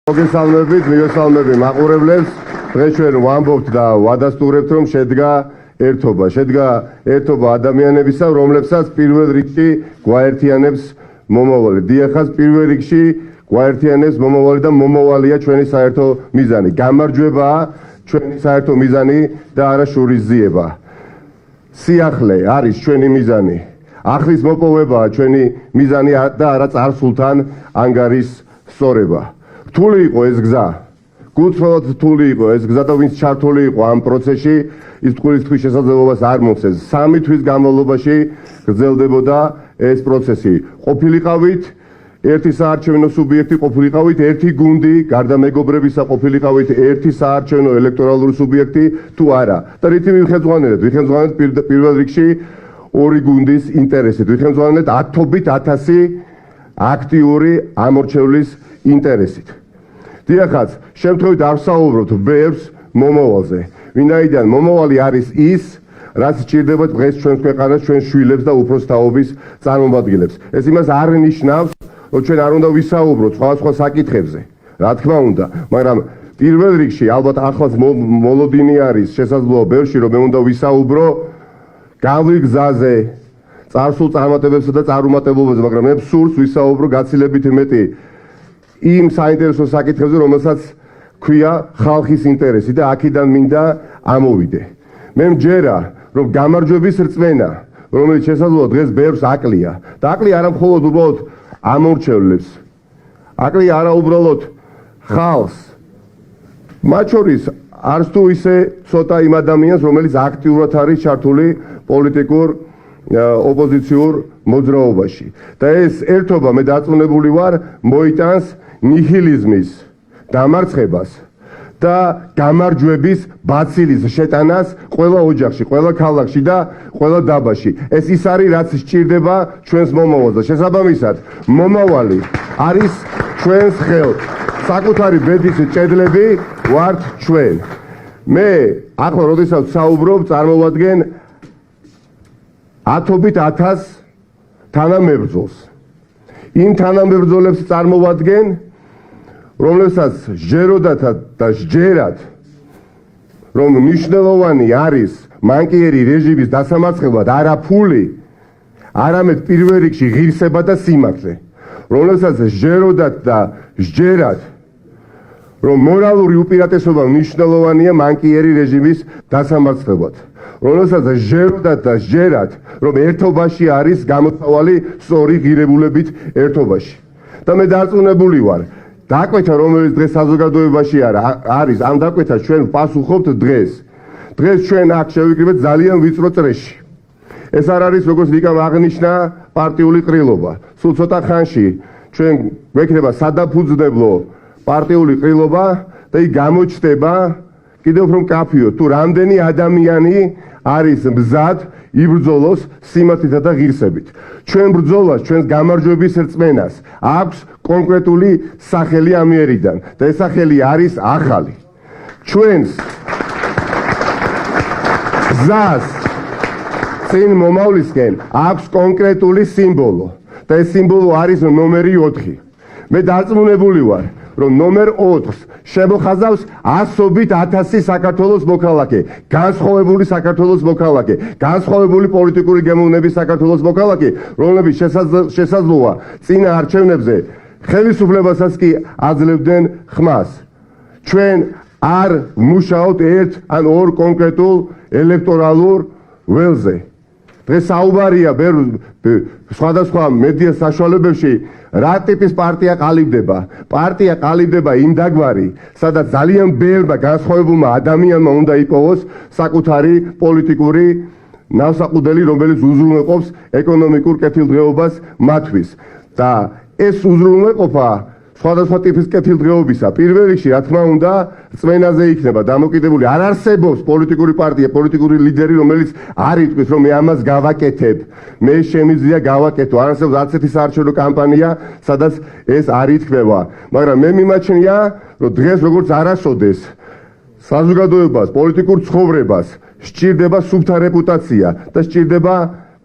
მოგესალმებით მაყურებლებს. დღეს ჩვენ ვამბობთ და ვადასტურებთ, რომ შედგა ერთობა ადამიანებისა, რომლებსაც პირველ რიგში გვაერთიანებს მომავალი. დიახაც, პირველ რიგში გვაერთიანებს მომავალი და მომავალია ჩვენი საერთო მიზანი. გამარჯვებაა ჩვენი საერთო მიზანი და არა შურისძიება. სიახლე არის ჩვენი მიზანი. ახლის მოპოვებაა ჩვენი მიზანი და არა წარსულთან ანგარის სწორება. რთული იყო ეს გზა. გულწრფელად რთული იყო ეს გზა და ვინც ჩართული იყო ამ პროცესში, ის ტყუილის თვის შესაძლებლობას არ მოსცეს. 3 თვის განმავლობაში გრძელდებოდა ეს პროცესი. ყოფილიყავით ერთი საარჩევნო სუბიექტი, ყოფილიყავით ერთი გუნდი, გარდა მეგობრებისა ყოფილიყავით ერთი საარჩევნო ელექტორალური სუბიექტი თუ არა. და რითი ვიხელმძღვანელეთ? ვიხელმძღვანელეთ პირველ რიგში ორი გუნდის ინტერესით. ვიხელმძღვანელეთ 10,000 აქტიური ამორჩევლის ინტერესით. დიახაც, შემთხვევით არ ვსაუბრობთ ბევრს მომავალზე. ვინაიდან მომავალი არის ის, რაც სჭირდება დღეს ჩვენს ქვეყანას, ჩვენ შვილებს და უფროსთაობის წარმომადგენლებს. ეს იმას არ ნიშნავს, რომ ჩვენ არ უნდა ვისაუბროთ სხვადასხვა საკითხებზე. რა თქმა უნდა, მაგრამ პირველ რიგში ალბათ ახლაც მოლოდინი არის შესაძლოა ბევრში, რომ მე უნდა ვისაუბრო გამვლით გზაზე, წარსულ წარმატებებსა და წარუმატებლობებზე, მაგრამ მე სურს ვისაუბრო გაცილებით მეტი იმ საინტერესო საკითხებზე, რომელსაც ქვია ხალხის ინტერესი და აქედან მინდა ამოვიდე. მე მჯერა, რომ გამარჯვების რწმენა, რომელიც შესაძლოა დღეს ბევრს აკლია და აკლია არა მხოლოდ უბრალოდ ამორჩევლებს, აკლია არა უბრალოდ ხალხს, მათ შორის არც თუ ისე ცოტა იმ ადამიანს, რომელიც აქტიურად არის ჩართული პოლიტიკურ ოპოზიციურ მოძრაობაში. და ეს ერთობა, მე დარწმუნებული ვარ, მოიტანს ნიჰილიზმის დამარცხებას და გამარჯვების ბაცილის შეტანას ყველა ოჯახში, ყველა ქალაქში და ყველა დაბაში. ეს ის არის, რაც სჭირდება ჩვენს მომავალზე. შესაბამისად, მომავალი არის ჩვენს ხელთ. საკუთარი ბედის ჭედლები ვართ ჩვენ. მე ახლა როდესაც საუბრობ, წარმოვადგენ 10,000 თანამებრძოლს. იმ თანამებრძოლებს წარმოვადგენ, რომლებსაც სჯეროდათ და სჯერათ, რომ მნიშვნელოვანი არის მანკიერი რეჟიმის დასამარცხებლად არა ფული, არამედ პირველ რიგში ღირსება და სიმართლე. რომლებსაც სჯეროდათ და სჯერათ, რომ მორალური უპირატესობა მნიშვნელოვანია მანკიერი რეჟიმის დასამარცხებლად. რომელსაც სჯეროდათ და სჯერათ, რომ ერთობაში არის გამოსავალი სწორი ღირებულებით ერთობაში. და მე დარწმუნებული ვარ, დაკვეთა, რომელიც დღეს საზოგადოებაში არის, ამ დაკვეთას ჩვენ ვპასუხობთ დღეს. დღეს ჩვენ აქ შევიკრიბეთ ძალიან ვიწრო წრეში. ეს არ არის, როგორც ვიკამ აღნიშნა, პარტიული ყრილობა. სულ ცოტა ხანში ჩვენ გვექნება სადაფუძნებლო პარტიული ყრილობა და იქ გამოჩნდება კიდევ უფრო მკაფიო, თუ რამდენი ადამიანი არის მზად იბრძოლოს სიმართლითა და ღირსებით. ჩვენ ბრძოლას, ჩვენს გამარჯვების რწმენას აქვს კონკრეტული სახელი ამიერიდან და ეს სახელი არის ახალი. ჩვენს გზას წინ მომავლისკენ აქვს კონკრეტული სიმბოლო და ეს სიმბოლო არის ნომერი 4. მე დარწმუნებული ვარ, რომ ნომერ 4-ს შემოხაზავს 100,000 საქართველოს მოქალაქე, განსხვავებული საქართველოს მოქალაქე, განსხვავებული პოლიტიკური გემოვნების საქართველოს მოქალაქე, რომლებიც შესაძლოა წინა არჩევნებზე ხელისუფლებასაც კი აძლევდნენ ხმას. ჩვენ არ ვმუშაობთ ერთ ან ორ კონკრეტულ ელექტორალურ ველზე. დღეს საუბარია სხვადასხვა მედია საშუალებებში, რა ტიპის პარტია ყალიბდება. პარტია ყალიბდება იმ დაგვარი, სადაც ძალიან ბევრმა განსხვავებულმა ადამიანმა უნდა იპოვოს საკუთარი პოლიტიკური ნავსაყუდელი, რომელიც უზრუნველყოფს ეკონომიკურ კეთილდღეობას მათთვის. და ეს უზრუნველყოფა სხვადასხვა ტიპის კეთილდღეობისა პირველ რიგში, რა თქმა უნდა, რწმენაზე იქნება დამოკიდებული. არ არსებობს პოლიტიკური პარტია, პოლიტიკური ლიდერი, რომელიც არ იტყვის, რომ მე ამას გავაკეთებ, მე შემიძლია გავაკეთო. არ არსებობს არც ერთი საარჩევნო კამპანია, სადაც ეს არ ითქმება. მაგრამ მე მიმაჩნია, რომ დღეს როგორც არასოდეს საზოგადოებას, პოლიტიკურ ცხოვრებას სჭირდება სუფთა რეპუტაცია და სჭირდება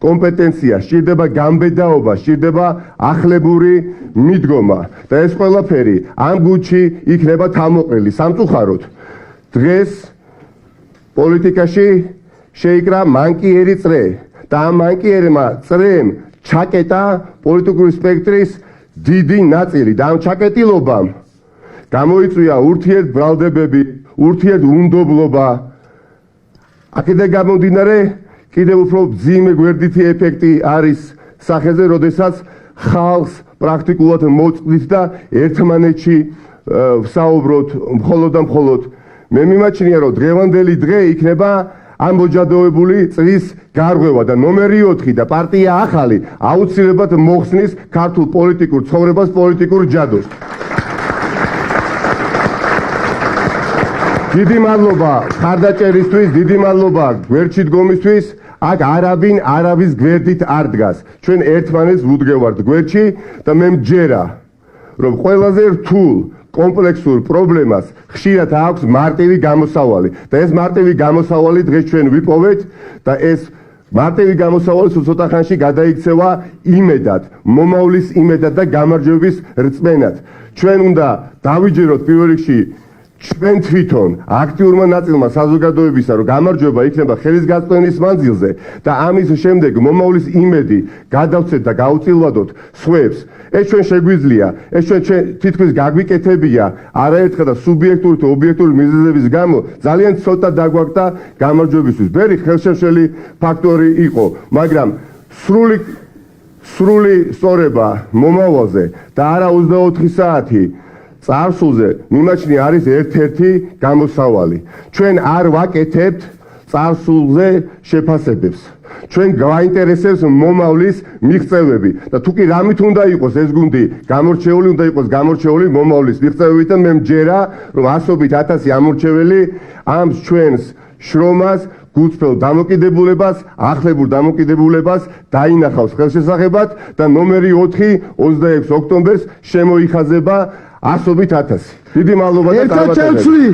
კომპეტენცია, სჭირდება გამბედაობა, სჭირდება ახლებური მიდგომა და ეს ყველაფერი ამ გუნდში იქნება თავმოყრილი სამწუხაროდ. დღეს პოლიტიკაში შეიკრა მანკიერი წრე და ამ მანკიერმა წრემ ჩაკეტა პოლიტიკური სპექტრის დიდი ნაწილი და ამ ჩაკეტილობამ გამოიწვია ურთიერთბრალდებები, ურთიერთუნდობლობა. აქედან გამომდინარე კიდევ უფრო მძიმე გვერდითი ეფექტი არის სახეზე, როდესაც ხალხს პრაქტიკულად მოწყდით და ერთმანეთში ვსაუბროთ მხოლოდ და მხოლოდ. მე მიმაჩნია, რომ დღევანდელი დღე იქნება ამბოჯადოებული წრის გარღვევა და ნომერი 4 და პარტია ახალი აუცილებლად მოხსნის ქართულ პოლიტიკურ ცხოვრებას, პოლიტიკურ ჯადოს. დიდი მადლობა ხარდაჭერისთვის, დიდი მადლობა გვერდში დგომისთვის. აქ არავის გვერდით არ დგას. ჩვენ ერთმანეთს ვუდგევართ გვერდში და მე მჯერა, რომ ყველაზე რთულ კომპლექსურ პრობლემას ხშირად აქვს მარტივი გამოსავალი და ეს მარტივი გამოსავალი დღეს ჩვენ ვიპოვეთ და ეს მარტივი გამოსავალი ცოტა ხანში გადაიქცევა იმედად, მომავლის იმედად და გამარჯვების რწმენად. ჩვენ უნდა დავიჯეროთ პირველ რიგში ჩვენ თვითონ აქტიურმა ნაწილმა საზოგადოებისა, რომ გამარჯვება იქნება ხელისგაწვენის მანძილზე და ამის შემდეგ მომავლის იმედი გადავცეთ და გაუწილვადოთ სხვებს. ეს ჩვენ შეგვიძლია, ეს ჩვენ თითქმის გაგვიკეთებია არაერთხელ და სუბიექტური თუ ობიექტური მიზეზების გამო ძალიან ცოტა დაგვაქვს გამარჯვებისთვის. ბერი ხელშემშელი ფაქტორი იყო, მაგრამ სრული სწორება მომავალზე და არა 24 საათი წარსულზე მიმაჩნია არის ერთ-ერთი გამოსავალი. ჩვენ არ ვაკეთებთ წარსულზე შეფასებებს. ჩვენ გვაინტერესებს მომავლის მიღწევები და თუ კი რამით უნდა იყოს ეს გუნდი გამორჩეული, უნდა იყოს გამორჩეული მომავლის მიღწევებით და მე მჯერა, რომ ასობით 1000 ამორჩეველი ამ ჩვენს შრომას, გულწრფელ დამოკიდებულებას, ახლებურ დამოკიდებულებას დაინახავს ხელშესახებად და ნომერი 4 26 ოქტომბერს შემოიხაზება 100,000. დიდი მადლობა და ერთად შევცვლი.